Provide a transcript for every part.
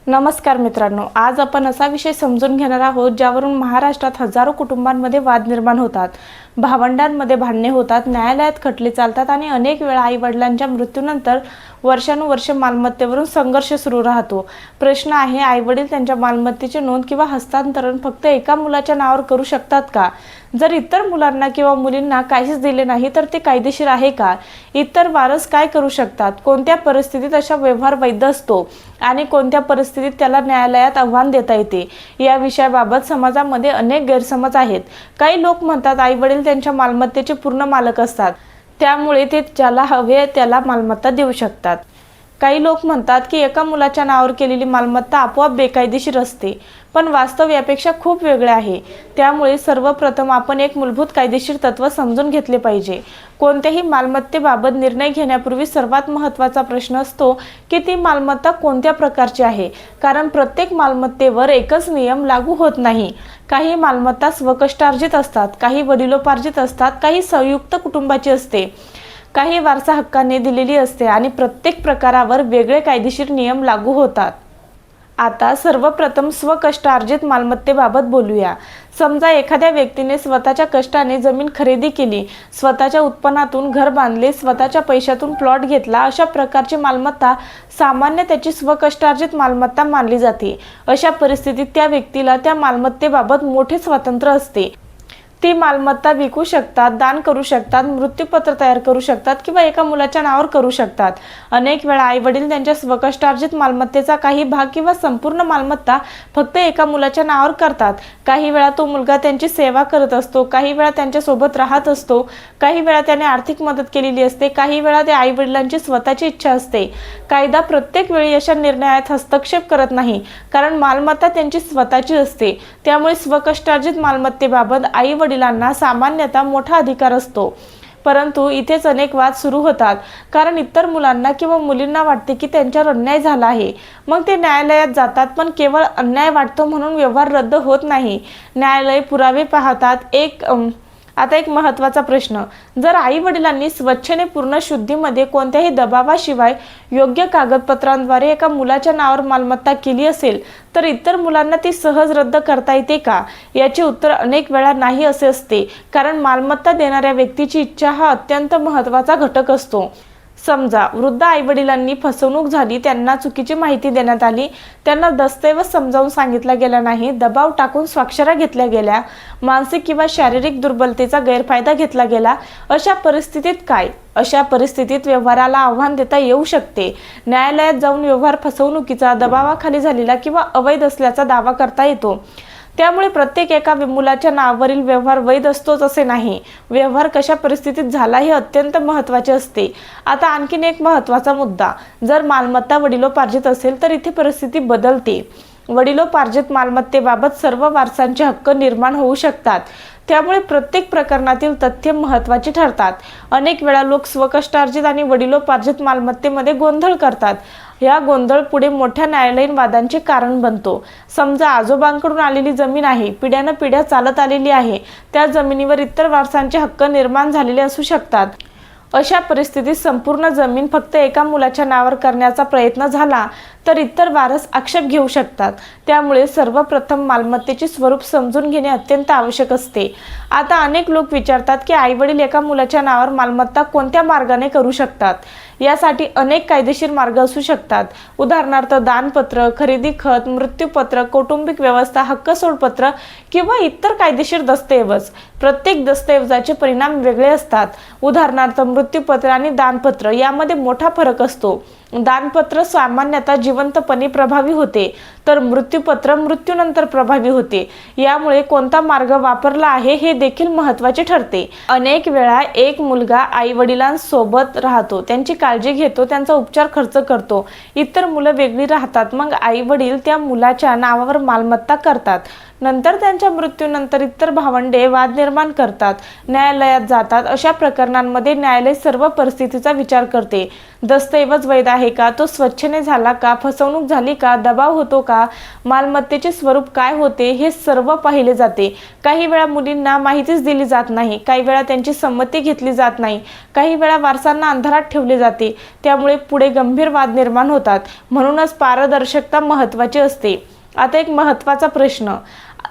नमस्कार मित्रांनो, आज आपण असा विषय समजून घेणार आहोत ज्यावरून महाराष्ट्रात हजारो कुटुंबांमध्ये वाद निर्माण होतात, भावंडांमध्ये भांडणे होतात, न्यायालयात खटले चालतात आणि अनेक वेळा आई-वडिलांच्या मृत्यूनंतर वर्षानुवर्ष मालमत्तेवरून संघर्ष सुरू राहतो। प्रश्न आहे, आई-वडील त्यांच्या मालमत्तेची नोंद किंवा हस्तांतरण फक्त एका मुलाच्या नावावर करू शकतात का? जर इतर मुलांना किंवा मुलींना काहीच दिले नाही तर ते कायदेशीर आहे का? इतर वारस काय करू शकतात? कोणत्या परिस्थितीत अशा व्यवहार वैध असतो आणि कोणत्या परिस्थितीत त्याला न्यायालयात आव्हान देता येते? या विषयाबाबत समाजामध्ये अनेक गैरसमज आहेत। काही लोक म्हणतात आई-वडील त्यांच्या मालमत्तेचे पूर्ण मालक असतात, त्यामुळे ते ज्याला हवे त्याला मालमत्ता देऊ शकतात। काही लोक म्हणतात की एका मुलाच्या नावावर केलेली मालमत्ता आपोआप बेकायदेशीर असते, पण वास्तव यापेक्षा खूप वेगळे आहे। त्यामुळे सर्वप्रथम आपण एक मूलभूत कायदेशीर तत्व समजून घेतले पाहिजे। कोणत्याही मालमत्तेबाबत निर्णय घेण्यापूर्वी सर्वात महत्त्वाचा प्रश्न असतो की ती मालमत्ता कोणत्या प्रकारची आहे, कारण प्रत्येक मालमत्तेवर एकच नियम लागू होत नाही। काही मालमत्ता स्वकष्टार्जित असतात, काही वडिलोपार्जित असतात, काही संयुक्त कुटुंबाची असते, काही वारसा हक्काने दिलेली असते आणि प्रत्येक प्रकारावर वेगळे कायदेशीर नियम लागू होतात। आता सर्वप्रथम स्वकष्टार्जित मालमत्तेबाबत बोलूया। समजा एखाद्या व्यक्तीने स्वतःच्या कष्टाने जमीन खरेदी केली, स्वतःच्या उत्पन्नातून घर बांधले, स्वतःच्या पैशातून प्लॉट घेतला, अशा प्रकारची मालमत्ता सामान्य त्याची स्वकष्टार्जित मालमत्ता मानली जाते। अशा परिस्थितीत त्या व्यक्तीला त्या मालमत्तेबाबत मोठे स्वातंत्र्य असते। ती मालमत्ता विकू शकतात, दान करू शकतात, मृत्यूपत्र तयार करू शकतात किंवा एका मुलाच्या नावावर करू शकतात। अनेक वेळा आई-वडील त्यांच्या स्वकष्टार्जित मालमत्तेचा काही भाग किंवा संपूर्ण मालमत्ता फक्त एका मुलाच्या नावावर करतात। काही वेळा तो मुलगा त्यांची सेवा करत असतो, काही वेळा त्यांच्या सोबत राहत असतो, काही वेळा त्याने आर्थिक मदत केलेली असते, काही वेळा ते आई-वडिलांची स्वतःची इच्छा असते। कायदा प्रत्येक वेळी अशा निर्णयात हस्तक्षेप करत नाही, कारण मालमत्ता त्यांची स्वतःची असते। त्यामुळे स्वकष्टार्जित मालमत्तेबाबत आई-वडिलांना सामान्यतः मोठा अधिकार असतो। परंतु इथेच अनेक वाद सुरू होतात, कारण इतर मुलांना किंवा मुलींना वाटते की त्यांच्यावर अन्याय झाला आहे। मग ते न्यायालयात जातात, पण केवळ अन्याय वाटतो म्हणून व्यवहार रद्द होत नाही। न्यायालय पुरावे पाहतात। आता एक महत्त्वाचा प्रश्न, जर आई-वडिलांनी स्वच्छेने पूर्ण शुद्धीमध्ये कोणत्याही दबावाशिवाय योग्य कागदपत्रांद्वारे एका मुलाच्या नावावर मालमत्ता केली असेल तर इतर मुलांना ती सहज रद्द करता येते का? याचे उत्तर अनेक वेळा नाही असे असते, कारण मालमत्ता देणाऱ्या व्यक्तीची इच्छा हा अत्यंत महत्त्वाचा घटक असतो। समजा वृद्ध आई-वडिलांनी फसवणूक झाली, त्यांना चुकीची माहिती देण्यात आली, त्यांना दस्तऐवज समजावून सांगितला गेला नाही, दबाव टाकून स्वाक्षऱ्या घेतल्या गेल्या, मानसिक किंवा शारीरिक दुर्बलतेचा गैरफायदा घेतला गेला। अशा परिस्थितीत काय? अशा परिस्थितीत व्यवहाराला आव्हान देता येऊ शकते। न्यायालयात जाऊन व्यवहार फसवणुकीचा, दबावाखाली झालेला किंवा अवैध असल्याचा दावा करता येतो। त्यामुळे प्रत्येक एका मुलाच्या नावावरील व्यवहार वैध असतोच असे नाही। व्यवहार कशा परिस्थितीत झाला हे अत्यंत महत्त्वाचे असते। आता आणखीन एक महत्त्वाचा मुद्दा, जर मालमत्ता वडिलोपार्जित असेल तर इथे परिस्थिती बदलते। वडिलोपार्जित मालमत्तेबाबत सर्व वारसांचे हक्क निर्माण होऊ शकतात, त्यामुळे प्रत्येक प्रकरणातील तथ्य महत्त्वाचे ठरतात। अनेक वेळा लोक स्वकष्टार्जित आणि वडिलोपार्जित मालमत्तेमध्ये गोंधळ करतात। या गोंधळ पुढे मोठ्या न्यायालयीन वादांचे कारण बनतो। समजा आजोबांकडून आलेली जमीन आहे, पिढ्यानपिढ्या चालत आलेली आहे, त्या जमिनीवर इतर वारसांचे हक्क निर्माण झालेले असू शकतात। अशा परिस्थितीत संपूर्ण जमीन फक्त एका मुलाच्या नावावर करण्याचा प्रयत्न झाला तर इतर वारस आक्षेप घेऊ शकतात। त्यामुळे सर्वप्रथम मालमत्तेचे स्वरूप समजून घेणे अत्यंत आवश्यक असते। आता अनेक लोक विचारतात की आई-वडील एका मुलाच्या नावावर मालमत्ता कोणत्या मार्गाने करू शकतात? यासाठी अनेक कायदेशीर मार्ग असू शकतात। उदाहरणार्थ दानपत्र, खरेदी खत, मृत्यूपत्र, कौटुंबिक व्यवस्था, हक्क सोडपत्र किंवा इतर कायदेशीर दस्तऐवज। प्रत्येक दस्तऐवजाचे परिणाम वेगळे असतात। उदाहरणार्थ मृत्यूपत्र आणि दानपत्र यामध्ये मोठा फरक असतो। दानपत्र सामान्यतः जिवंतपणे प्रभावी होते, तर मृत्यूपत्र मृत्यूनंतर प्रभावी होते। यामुळे कोणता मार्ग वापरला आहे हे देखील महत्त्वाचे ठरते। अनेक वेळा एक मुलगा आई-वडिलांसोबत राहतो, त्यांची काळजी घेतो, त्यांचा उपचार खर्च करतो। इतर मुलं वेगळी राहतात, मग आई-वडील त्या मुलाच्या नावावर मालमत्ता करतात। नंतर त्यांच्या मृत्यूनंतर इतर भावंडे वाद निर्माण करतात, न्यायालयात जातात। अशा प्रकरणांमध्ये न्यायालय सर्व परिस्थितीचा विचार करते। दस्तऐवज वैध आहे का? तो स्वच्छेने झाला का? फसवणूक झाली का? दबाव होतो का? का, मालमत्तेचे स्वरूप काय होते हे सर्व पाहिले जाते. काही वेळा मुलींना माहितीच दिली जात नाही, काही वेळा त्यांची संमती घेतली जात नाही, काही वेळा वारसांना अंधारात ठेवले जाते. त्यामुळे पुढे गंभीर वाद निर्माण होतात. म्हणूनच पारदर्शकता महत्त्वाची असते. आता एक महत्त्वाचा प्रश्न,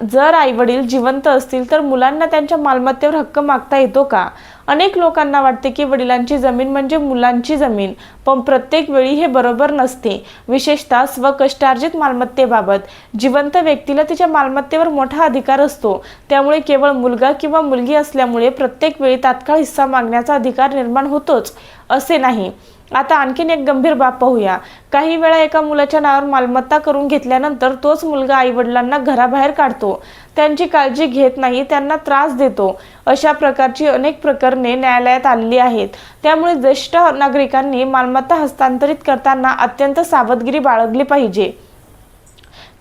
जर आईवडील जिवंत असतील तर मुलांना त्यांच्या मालमत्तेवर हक्क मागता येतो का? अनेक लोकांना वाटते की वडिलांची जमीन म्हणजे मुलांची जमीन, पण प्रत्येक वेळी हे बरोबर नसते. विशेषतः स्वकष्टार्जित मालमत्तेबाबत जिवंत व्यक्तीला तिच्या मालमत्तेवर मोठा अधिकार असतो. त्यामुळे केवळ मुलगा किंवा मुलगी असल्यामुळे प्रत्येक वेळी तात्काळ हिस्सा मागण्याचा अधिकार निर्माण होतोच असे नाही. आता आणखीन एक गंभीर बाब पाहूया. काही वेळा एका मुलाच्या नावावर मालमत्ता करून घेतल्यानंतर तोच मुलगा आईवडिलांना घराबाहेर काढतो, त्यांची काळजी घेत नाही, त्यांना त्रास देतो. अशा प्रकारची अनेक प्रकरणे न्यायालयात आलेली आहेत. त्यामुळे ज्येष्ठ नागरिकांनी मालमत्ता हस्तांतरित करताना अत्यंत सावधगिरी बाळगली पाहिजे.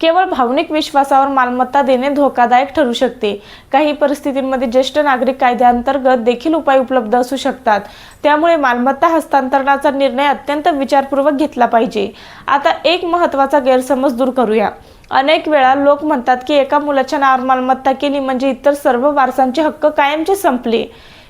केवळ भावनिक विश्वासावर मालमत्ता देणे धोकादायक ठरू शकते. काही परिस्थितींमध्ये ज्येष्ठ नागरिक कायद्याअंतर्गत देखील उपाय उपलब्ध असू शकतात. त्यामुळे मालमत्ता हस्तांतरणाचा निर्णय अत्यंत विचारपूर्वक घेतला पाहिजे. आता एक महत्त्वाचा गैरसमज दूर करूया. अनेक वेळा लोक म्हणतात की एका मुलाच्या नावावर मालमत्ता केली म्हणजे इतर सर्व वारसांचे हक्क कायमचे संपले.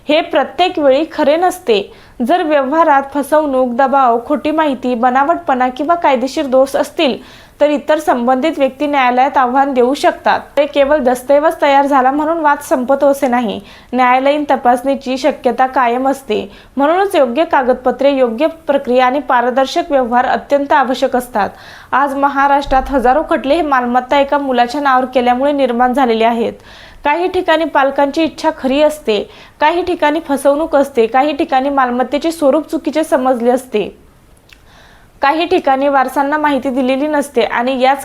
हे प्रत्येक वेळी खरे नसते. जर व्यवहारात फसवणूक, दबाव, खोटी माहिती, बनावटपणा किंवा कायदेशीर दोष असतील तर इतर संबंधित व्यक्ती न्यायालयात आव्हान देऊ शकतात. ते केवळ दस्तऐवज तयार झाला म्हणून वाद संपतो असे नाही. न्यायालयीन तपासणीची शक्यता कायम असते. म्हणूनच योग्य कागदपत्रे, योग्य प्रक्रिया आणि पारदर्शक व्यवहार अत्यंत आवश्यक असतात. आज महाराष्ट्रात हजारो खटले हे मालमत्ता एका मुलाच्या नावावर केल्यामुळे निर्माण झालेले आहेत. काही ठिकाणी पालकांची इच्छा खरी असते, काही ठिकाणी फसवणूक असते, काही ठिकाणी मालमत्तेचे स्वरूप चुकीचे समजले असते, काही ठिकाणी वारसांना माहिती दिलेली नसते आणि याच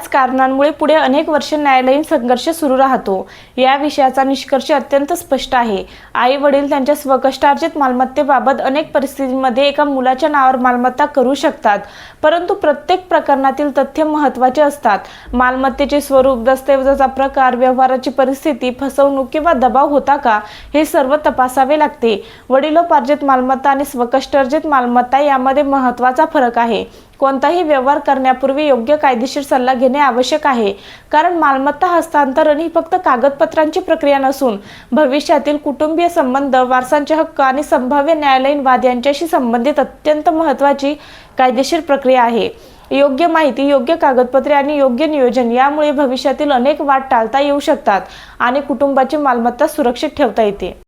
कारणांमुळे पुढे अनेक वर्षे न्यायालयीन संघर्ष सुरू राहतो. या विषयाचा निष्कर्ष अत्यंत स्पष्ट आहे. आई वडील त्यांच्या स्वकष्टार्जित मालमत्तेबाबत अनेक परिस्थितींमध्ये एका मुलाच्या नावावर मालमत्ता करू शकतात, परंतु प्रत्येक प्रकरणातील तथ्य महत्त्वाचे असतात. मालमत्तेचे स्वरूप, दस्तऐवजाचा प्रकार, व्यवहाराची परिस्थिती, फसवणूक किंवा दबाव होता का हे सर्व तपासावे लागते. वडिलोपार्जित मालमत्ता आणि स्वकष्टार्जित मालमत्ता यामध्ये महत्त्वाचा फरक आहे. कोणताही व्यवहार करण्यापूर्वी योग्य कायदेशीर सल्ला घेणे आवश्यक आहे, कारण मालमत्ता हस्तांतरण ही फक्त कागदपत्रांची प्रक्रिया नसून भविष्यातील कुटुंबीय संबंध, वारसांचे हक्क आणि संभाव्य न्यायालयीन वाद यांच्याशी संबंधित अत्यंत महत्त्वाची कायदेशीर प्रक्रिया आहे. योग्य माहिती, योग्य कागदपत्रे आणि योग्य नियोजन यामुळे भविष्यातील अनेक वाद टाळता येऊ शकतात आणि कुटुंबाची मालमत्ता सुरक्षित ठेवता येते.